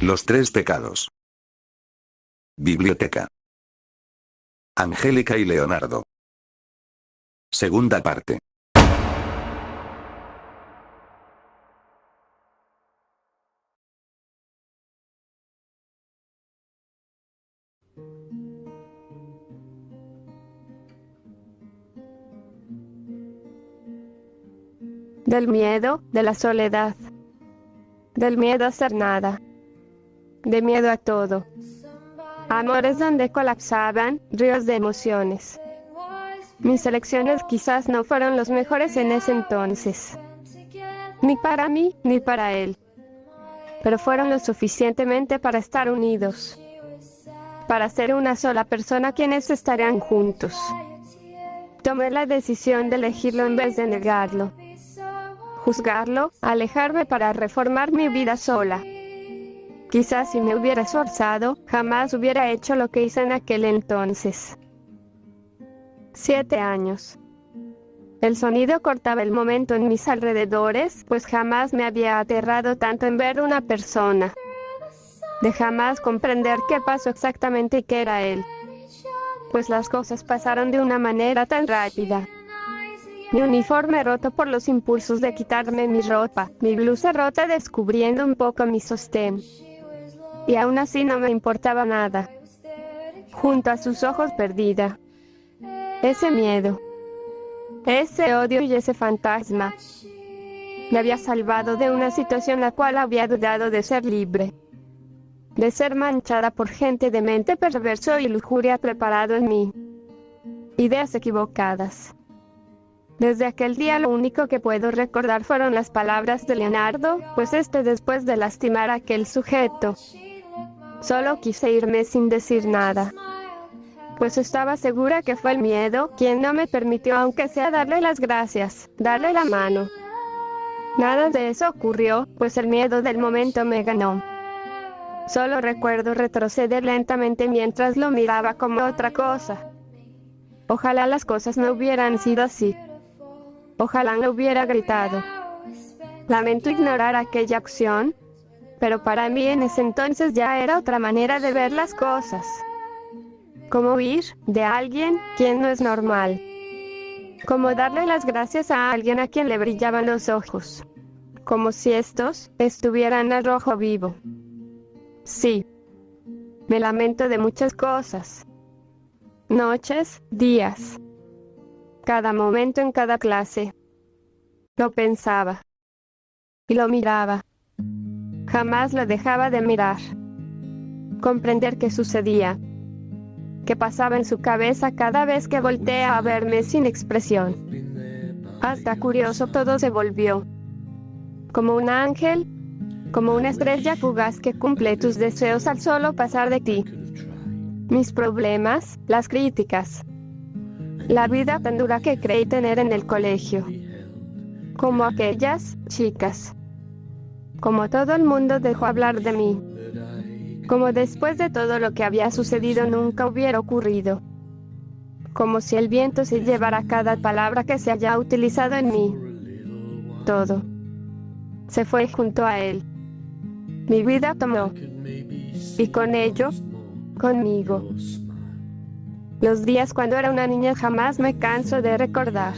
Los tres pecados. Biblioteca. Angélica y Leonardo. Segunda parte. Del miedo, de la soledad. Del miedo a hacer nada. De miedo a todo. Amores donde colapsaban ríos de emociones. Mis elecciones quizás no fueron los mejores en ese entonces. Ni para mí, ni para él. Pero fueron lo suficientemente para estar unidos. Para ser una sola persona quienes estarían juntos. Tomé la decisión de elegirlo en vez de negarlo. Juzgarlo, alejarme para reformar mi vida sola. Quizás si me hubiera esforzado, jamás hubiera hecho lo que hice en aquel entonces. 7 años. El sonido cortaba el momento en mis alrededores, pues jamás me había aterrado tanto en ver una persona. De jamás comprender qué pasó exactamente y qué era él. Pues las cosas pasaron de una manera tan rápida. Mi uniforme roto por los impulsos de quitarme mi ropa, mi blusa rota descubriendo un poco mi sostén. Y aún así no me importaba nada. Junto a sus ojos perdida. Ese miedo. Ese odio y ese fantasma. Me había salvado de una situación la cual había dudado de ser libre. De ser manchada por gente de mente perverso y lujuria preparado en mí. Ideas equivocadas. Desde aquel día lo único que puedo recordar fueron las palabras de Leonardo, pues después de lastimar a aquel sujeto, solo quise irme sin decir nada. Pues estaba segura que fue el miedo quien no me permitió aunque sea darle las gracias, darle la mano. Nada de eso ocurrió, pues el miedo del momento me ganó. Solo recuerdo retroceder lentamente mientras lo miraba como otra cosa. Ojalá las cosas no hubieran sido así. Ojalá no hubiera gritado. Lamento ignorar aquella acción, pero para mí en ese entonces ya era otra manera de ver las cosas. Como huir de alguien quien no es normal. Como darle las gracias a alguien a quien le brillaban los ojos. Como si estos estuvieran al rojo vivo. Sí. Me lamento de muchas cosas. Noches, días. Cada momento en cada clase. Lo pensaba. Y lo miraba. Jamás lo dejaba de mirar. Comprender qué sucedía. Qué pasaba en su cabeza cada vez que voltea a verme sin expresión. Hasta curioso todo se volvió. Como un ángel. Como una estrella fugaz que cumple tus deseos al solo pasar de ti. Mis problemas, las críticas. La vida tan dura que creí tener en el colegio. Como aquellas chicas. Como todo el mundo dejó hablar de mí. Como después de todo lo que había sucedido nunca hubiera ocurrido. Como si el viento se llevara cada palabra que se haya utilizado en mí. Todo. Se fue junto a él. Mi vida tomó. Y con ello, conmigo. Los días cuando era una niña jamás me canso de recordar.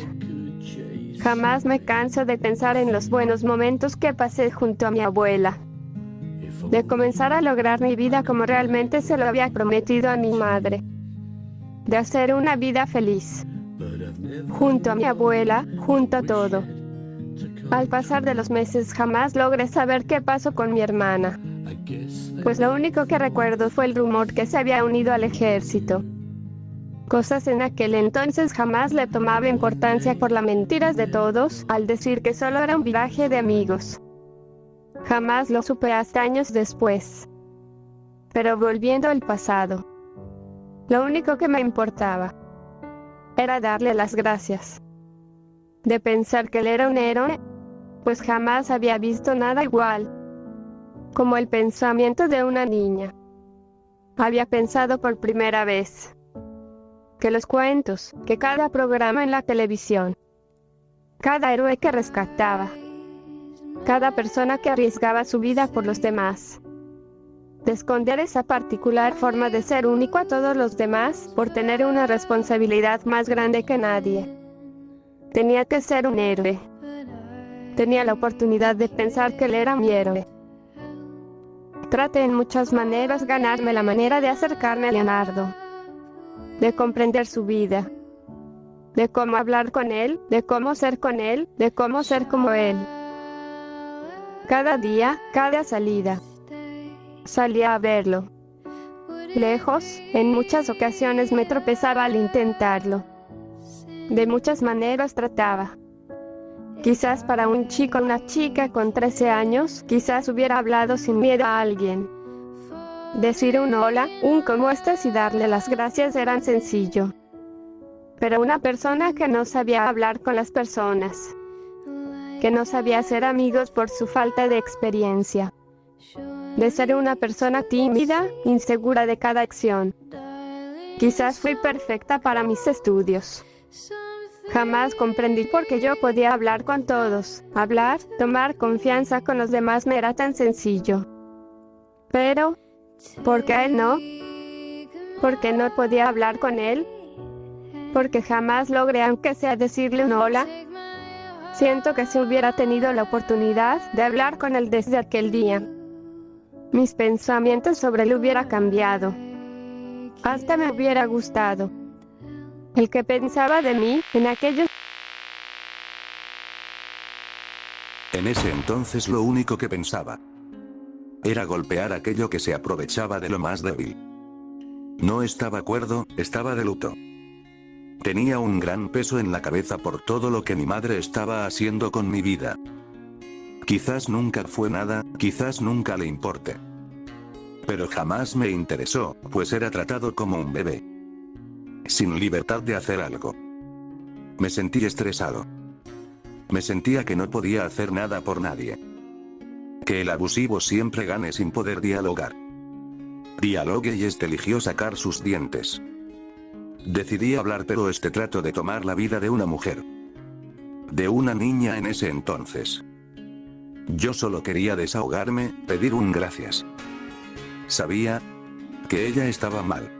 Jamás me canso de pensar en los buenos momentos que pasé junto a mi abuela. De comenzar a lograr mi vida como realmente se lo había prometido a mi madre. De hacer una vida feliz. Junto a mi abuela, junto a todo. Al pasar de los meses jamás logré saber qué pasó con mi hermana. Pues lo único que recuerdo fue el rumor que se había unido al ejército. Cosas en aquel entonces jamás le tomaba importancia por las mentiras de todos, al decir que solo era un viaje de amigos. Jamás lo supe hasta años después. Pero volviendo al pasado, lo único que me importaba era darle las gracias. De pensar que él era un héroe, pues jamás había visto nada igual. Como el pensamiento de una niña. Había pensado por primera vez que los cuentos, que cada programa en la televisión, cada héroe que rescataba, cada persona que arriesgaba su vida por los demás, de esconder esa particular forma de ser único a todos los demás, por tener una responsabilidad más grande que nadie. Tenía que ser un héroe. Tenía la oportunidad de pensar que él era mi héroe. Traté en muchas maneras ganarme la manera de acercarme a Leonardo, de comprender su vida, de cómo hablar con él, de cómo ser con él, de cómo ser como él. Cada día, cada salida, salía a verlo. Lejos, en muchas ocasiones me tropezaba al intentarlo. De muchas maneras trataba. Quizás para un chico o una chica con 13 años, quizás hubiera hablado sin miedo a alguien. Decir un hola, un cómo estás y darle las gracias eran sencillo. Pero una persona que no sabía hablar con las personas, que no sabía ser amigos por su falta de experiencia, de ser una persona tímida, insegura de cada acción. Quizás fui perfecta para mis estudios. Jamás comprendí por qué yo podía hablar con todos, hablar, tomar confianza con los demás me era tan sencillo. Pero, ¿por qué él no? ¿Por qué no podía hablar con él? Porque jamás logré aunque sea decirle un hola. Siento que si hubiera tenido la oportunidad de hablar con él desde aquel día, mis pensamientos sobre él hubiera cambiado. Hasta me hubiera gustado. El que pensaba de mí en aquellos... En ese entonces lo único que pensaba era golpear aquello que se aprovechaba de lo más débil. No estaba cuerdo, estaba de luto. Tenía un gran peso en la cabeza por todo lo que mi madre estaba haciendo con mi vida. Quizás nunca fue nada, quizás nunca le importe. Pero jamás me interesó, pues era tratado como un bebé, sin libertad de hacer algo. Me sentí estresado. Me sentía que no podía hacer nada por nadie. Que el abusivo siempre gane sin poder dialogar. Dialogue y este eligió sacar sus dientes. Decidí hablar, pero trató de tomar la vida de una mujer. De una niña en ese entonces. Yo solo quería desahogarme, pedir un gracias. Sabía que ella estaba mal.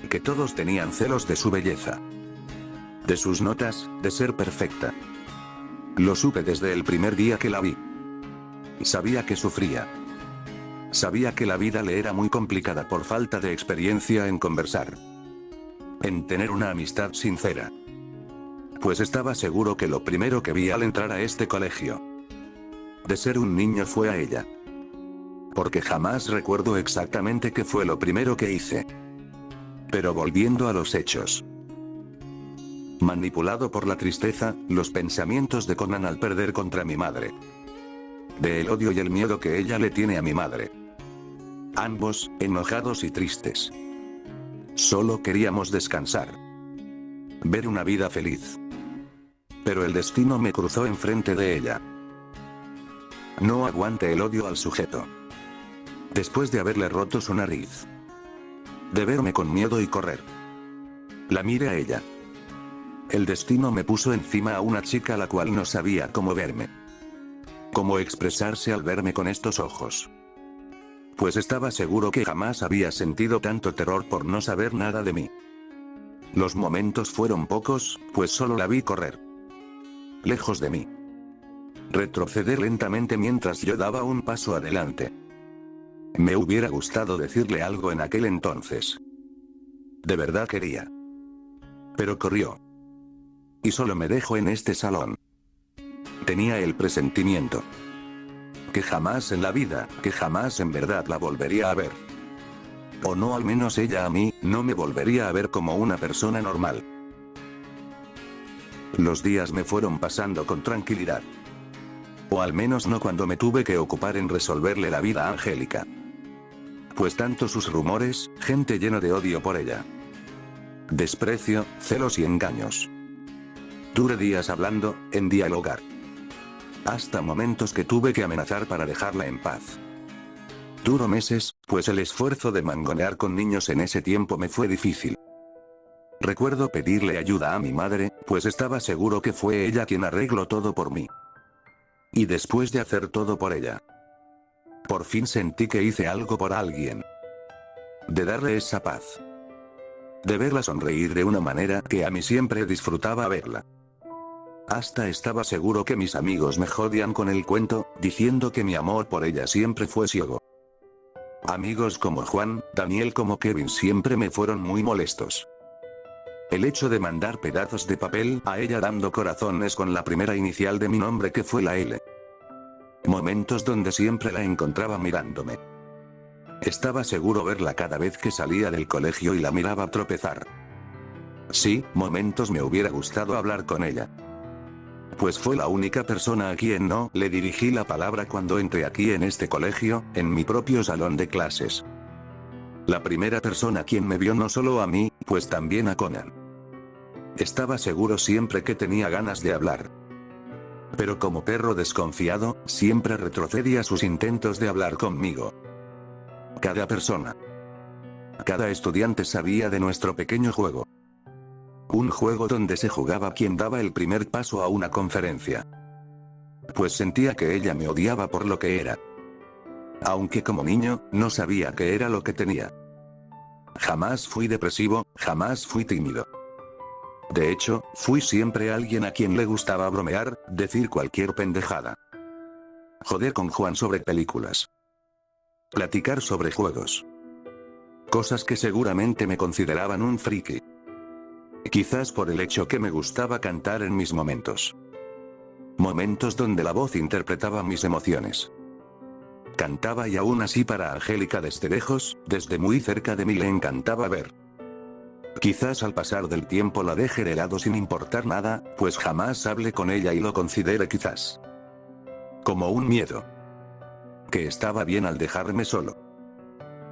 Que todos tenían celos de su belleza. De sus notas, de ser perfecta. Lo supe desde el primer día que la vi. Sabía que sufría. Sabía que la vida le era muy complicada por falta de experiencia en conversar. En tener una amistad sincera. Pues estaba seguro que lo primero que vi al entrar a este colegio, de ser un niño, fue a ella. Porque jamás recuerdo exactamente qué fue lo primero que hice. Pero volviendo a los hechos. Manipulado por la tristeza, los pensamientos de Conan al perder contra mi madre. Del odio y el miedo que ella le tiene a mi madre. Ambos, enojados y tristes. Solo queríamos descansar. Ver una vida feliz. Pero el destino me cruzó enfrente de ella. No aguante el odio al sujeto. Después de haberle roto su nariz. De verme con miedo y correr. La miré a ella. El destino me puso encima a una chica a la cual no sabía cómo verme. Cómo expresarse al verme con estos ojos. Pues estaba seguro que jamás había sentido tanto terror por no saber nada de mí. Los momentos fueron pocos, pues solo la vi correr. Lejos de mí. Retroceder lentamente mientras yo daba un paso adelante. Me hubiera gustado decirle algo en aquel entonces. De verdad quería. Pero corrió. Y solo me dejó en este salón. Tenía el presentimiento. Que jamás en la vida, que jamás en verdad la volvería a ver. O no, al menos ella a mí, no me volvería a ver como una persona normal. Los días me fueron pasando con tranquilidad. O al menos no cuando me tuve que ocupar en resolverle la vida a Angélica. Pues tanto sus rumores, gente llena de odio por ella. Desprecio, celos y engaños. Duré días hablando, en dialogar. Hasta momentos que tuve que amenazar para dejarla en paz. Duró meses, pues el esfuerzo de mangonear con niños en ese tiempo me fue difícil. Recuerdo pedirle ayuda a mi madre, pues estaba seguro que fue ella quien arregló todo por mí. Y después de hacer todo por ella, Por fin sentí que hice algo por alguien. De darle esa paz. De verla sonreír de una manera que a mí siempre disfrutaba verla. Hasta estaba seguro que mis amigos me jodían con el cuento, diciendo que mi amor por ella siempre fue ciego. Amigos como Juan, Daniel como Kevin siempre me fueron muy molestos. El hecho de mandar pedazos de papel a ella dando corazones con la primera inicial de mi nombre que fue la L. Momentos donde siempre la encontraba mirándome. Estaba seguro verla cada vez que salía del colegio y la miraba tropezar. Sí, momentos me hubiera gustado hablar con ella. Pues fue la única persona a quien no le dirigí la palabra cuando entré aquí en este colegio, en mi propio salón de clases. La primera persona quien me vio no solo a mí, pues también a Conan. Estaba seguro siempre que tenía ganas de hablar. Pero como perro desconfiado, siempre retrocedía sus intentos de hablar conmigo. Cada persona, cada estudiante sabía de nuestro pequeño juego. Un juego donde se jugaba quien daba el primer paso a una conferencia. Pues sentía que ella me odiaba por lo que era. Aunque como niño, no sabía qué era lo que tenía. Jamás fui depresivo, jamás fui tímido. De hecho, fui siempre alguien a quien le gustaba bromear, decir cualquier pendejada. Joder con Juan sobre películas. Platicar sobre juegos. Cosas que seguramente me consideraban un friki. Quizás por el hecho que me gustaba cantar en mis momentos. Momentos donde la voz interpretaba mis emociones. Cantaba y aún así para Angélica desde lejos, desde muy cerca de mí le encantaba ver. Quizás al pasar del tiempo la dejé de lado sin importar nada, pues jamás hablé con ella y lo consideré quizás como un miedo. Que estaba bien al dejarme solo.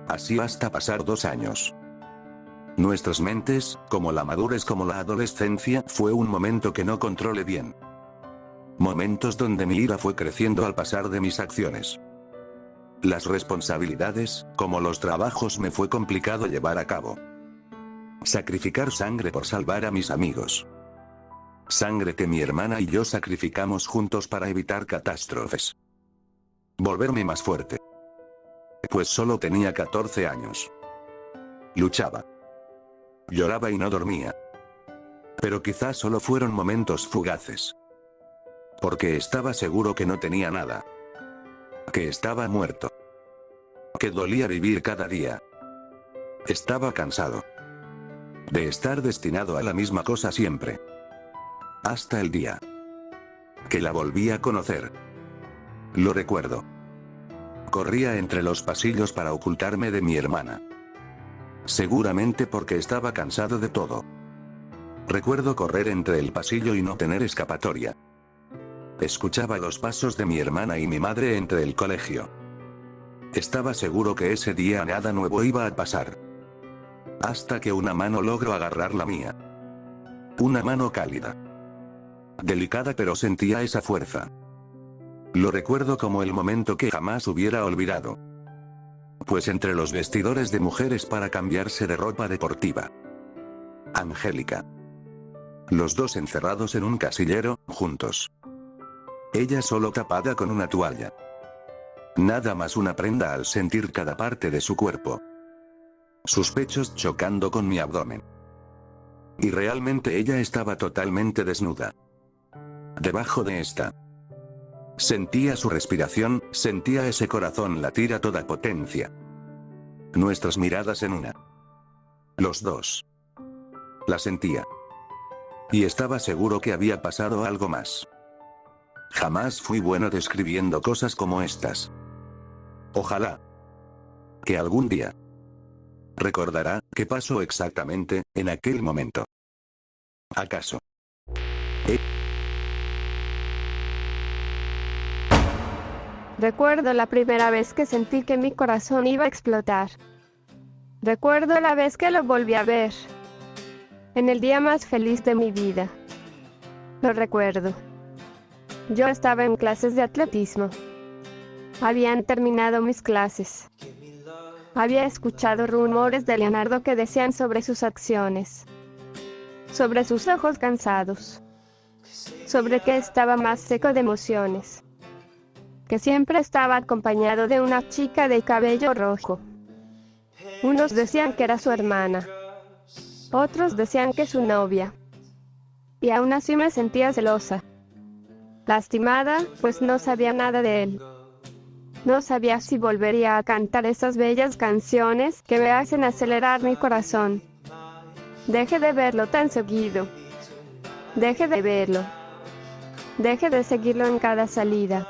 Así hasta pasar 2 años. Nuestras mentes, como la madurez como la adolescencia, fue un momento que no controlé bien. Momentos donde mi ira fue creciendo al pasar de mis acciones. Las responsabilidades, como los trabajos me fue complicado llevar a cabo. Sacrificar sangre por salvar a mis amigos. Sangre que mi hermana y yo sacrificamos juntos para evitar catástrofes. Volverme más fuerte. Pues solo tenía 14 años. Luchaba. Lloraba y no dormía. Pero quizás solo fueron momentos fugaces. Porque estaba seguro que no tenía nada. Que estaba muerto. Que dolía vivir cada día. Estaba cansado. De estar destinado a la misma cosa siempre. Hasta el día que la volví a conocer. Lo recuerdo. Corría entre los pasillos para ocultarme de mi hermana. Seguramente porque estaba cansado de todo. Recuerdo correr entre el pasillo y no tener escapatoria. Escuchaba los pasos de mi hermana y mi madre entre el colegio. Estaba seguro que ese día nada nuevo iba a pasar. Hasta que una mano logró agarrar la mía. Una mano cálida. Delicada, pero sentía esa fuerza. Lo recuerdo como el momento que jamás hubiera olvidado. Pues entre los vestidores de mujeres para cambiarse de ropa deportiva. Angélica. Los dos encerrados en un casillero, juntos. Ella solo tapada con una toalla. Nada más una prenda al sentir cada parte de su cuerpo. Sus pechos chocando con mi abdomen. Y realmente ella estaba totalmente desnuda. Debajo de esta. Sentía su respiración, sentía ese corazón latir a toda potencia. Nuestras miradas en una. Los dos. La sentía. Y estaba seguro que había pasado algo más. Jamás fui bueno describiendo cosas como estas. Ojalá que algún día recordará qué pasó exactamente en aquel momento. ¿Acaso? Recuerdo la primera vez que sentí que mi corazón iba a explotar. Recuerdo la vez que lo volví a ver. En el día más feliz de mi vida. Lo recuerdo. Yo estaba en clases de atletismo. Habían terminado mis clases. Había escuchado rumores de Leonardo que decían sobre sus acciones. Sobre sus ojos cansados. Sobre que estaba más seco de emociones. que siempre estaba acompañado de una chica de cabello rojo. Unos decían que era su hermana, otros decían que su novia. Y aún así me sentía celosa, lastimada, pues no sabía nada de él. No sabía si volvería a cantar esas bellas canciones que me hacen acelerar mi corazón. Deje de verlo tan seguido. Deje de verlo. Deje de seguirlo en cada salida.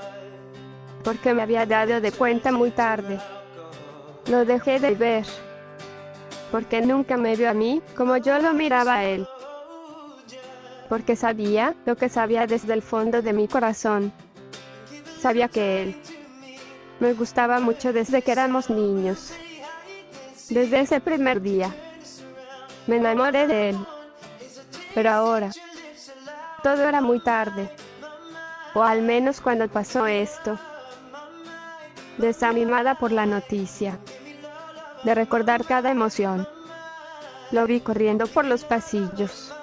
Porque me había dado de cuenta muy tarde. Lo dejé de ver. Porque nunca me vio a mí como yo lo miraba a él. Porque sabía lo que sabía desde el fondo de mi corazón. Sabía que él me gustaba mucho desde que éramos niños. Desde ese primer día me enamoré de él. Pero ahora todo era muy tarde. O al menos cuando pasó esto. Desanimada por la noticia, de recordar cada emoción, lo vi corriendo por los pasillos.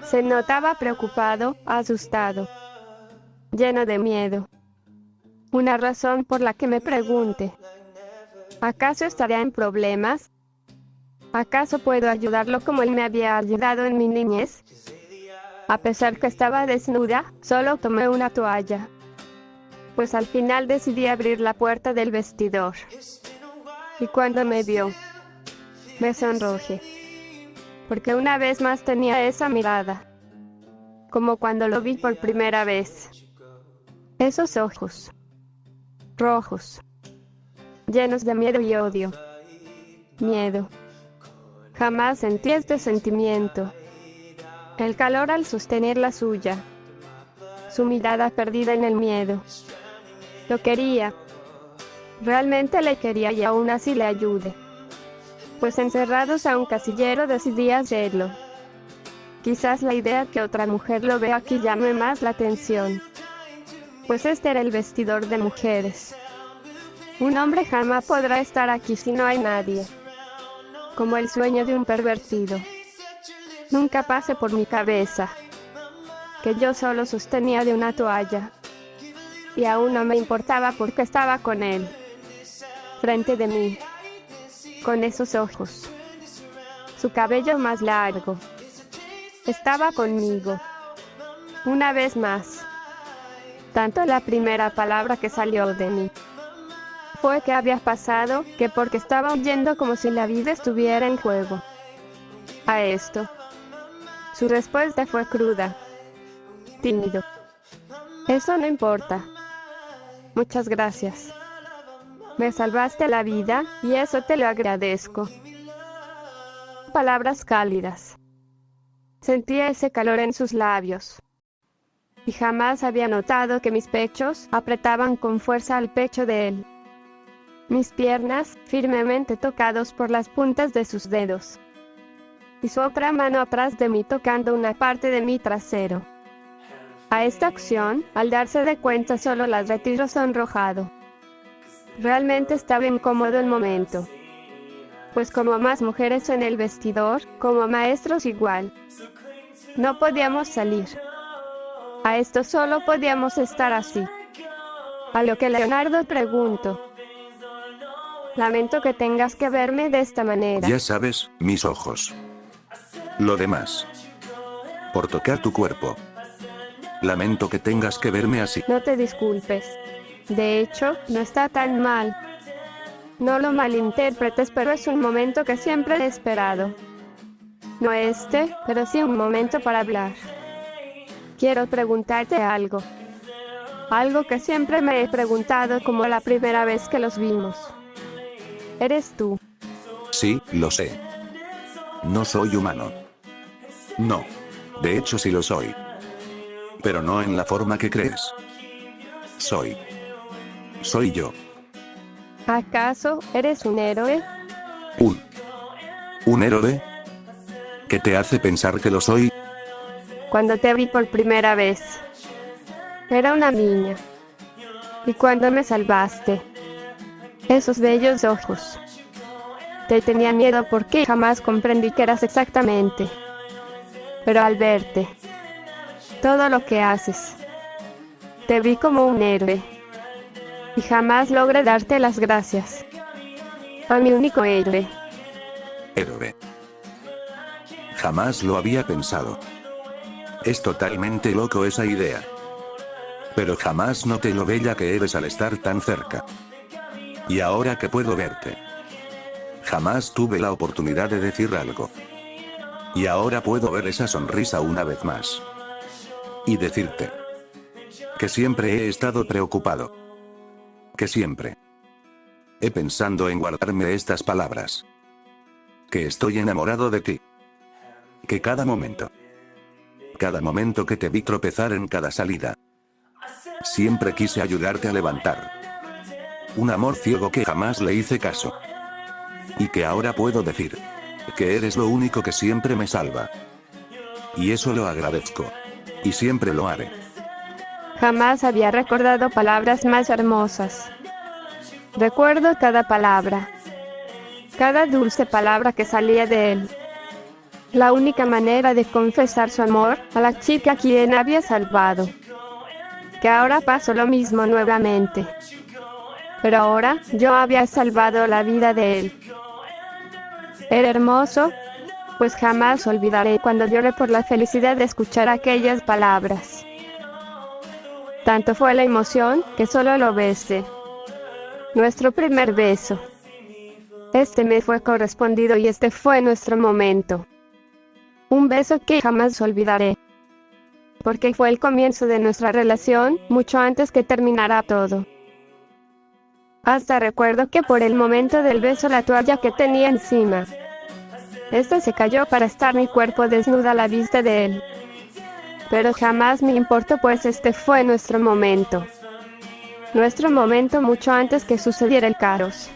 Se notaba preocupado, asustado, lleno de miedo. Una razón por la que me pregunte, ¿acaso estaría en problemas? ¿Acaso puedo ayudarlo como él me había ayudado en mi niñez? A pesar que estaba desnuda, solo tomé una toalla, pues al final decidí abrir la puerta del vestidor. Y cuando me vio, me sonrojé, porque una vez más tenía esa mirada, como cuando lo vi por primera vez. Esos ojos, rojos, llenos de miedo y odio. Miedo. Jamás sentí este sentimiento. El calor al sostener la suya. Su mirada perdida en el miedo. Lo quería. Realmente le quería y aún así le ayudé. Pues encerrados a un casillero decidí hacerlo. Quizás la idea que otra mujer lo vea aquí llame más la atención. Pues este era el vestidor de mujeres. Un hombre jamás podrá estar aquí si no hay nadie. Como el sueño de un pervertido. Nunca pase por mi cabeza que yo solo sostenía de una toalla. Y aún no me importaba porque estaba con él. Frente de mí. Con esos ojos. Su cabello más largo. Estaba conmigo. Una vez más. Tanto la primera palabra que salió de mí fue que había pasado, que porque estaba huyendo como si la vida estuviera en juego. A esto, su respuesta fue cruda. Tímido. Eso no importa. Muchas gracias. Me salvaste la vida, y eso te lo agradezco. Palabras cálidas. Sentía ese calor en sus labios. Y jamás había notado que mis pechos apretaban con fuerza al pecho de él. Mis piernas, firmemente tocados por las puntas de sus dedos. Y su otra mano atrás de mí tocando una parte de mi trasero. A esta acción, al darse de cuenta solo la retiró sonrojado. Realmente estaba incómodo el momento. Pues como más mujeres en el vestidor, como maestros igual. No podíamos salir. A esto solo podíamos estar así. A lo que Leonardo preguntó. Lamento que tengas que verme de esta manera. Ya sabes, mis ojos. Lo demás. Por tocar tu cuerpo. Lamento que tengas que verme así. No te disculpes. De hecho, no está tan mal. No lo malinterpretes, pero es un momento que siempre he esperado. No este, pero sí un momento para hablar. Quiero preguntarte algo. Algo que siempre me he preguntado como la primera vez que los vimos. ¿Eres tú? Sí, lo sé. No soy humano. No. De hecho sí lo soy. Pero no en la forma que crees. Soy yo. ¿Acaso eres un héroe? ¿Un héroe? ¿Qué te hace pensar que lo soy? Cuando te vi por primera vez, era una niña. Y cuando me salvaste, esos bellos ojos. Te tenía miedo porque jamás comprendí que eras exactamente. Pero al verte, todo lo que haces, te vi como un héroe. y jamás logré darte las gracias. A mi único héroe. Héroe. Jamás lo había pensado. Es totalmente loco esa idea. Pero jamás noté lo bella que eres al estar tan cerca. Y ahora que puedo verte. Jamás tuve la oportunidad de decir algo. Y ahora puedo ver esa sonrisa una vez más. Y decirte. Que siempre he estado preocupado. Que siempre. He pensado en guardarme estas palabras. Que estoy enamorado de ti. Que cada momento que te vi tropezar en cada salida. Siempre quise ayudarte a levantar. Un amor ciego que jamás le hice caso. Y que ahora puedo decir. Que eres lo único que siempre me salva. Y eso lo agradezco. Y siempre lo haré. Jamás había recordado palabras más hermosas. Recuerdo cada palabra. Cada dulce palabra que salía de él. La única manera de confesar su amor a la chica a quien había salvado. Que ahora pasó lo mismo nuevamente. Pero ahora yo había salvado la vida de él. Era hermoso, pues jamás olvidaré cuando lloré por la felicidad de escuchar aquellas palabras. Tanto fue la emoción que solo lo besé. Nuestro primer beso. Este me fue correspondido y este fue nuestro momento. Un beso que jamás olvidaré. Porque fue el comienzo de nuestra relación, mucho antes que terminara todo. Hasta recuerdo que por el momento del beso la toalla que tenía encima. Esta se cayó para estar mi cuerpo desnuda a la vista de él. Pero jamás me importó pues este fue nuestro momento. Nuestro momento mucho antes que sucediera el caos.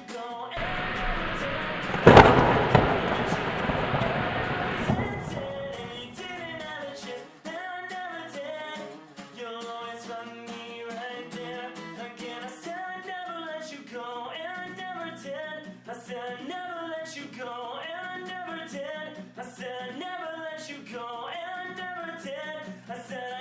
I said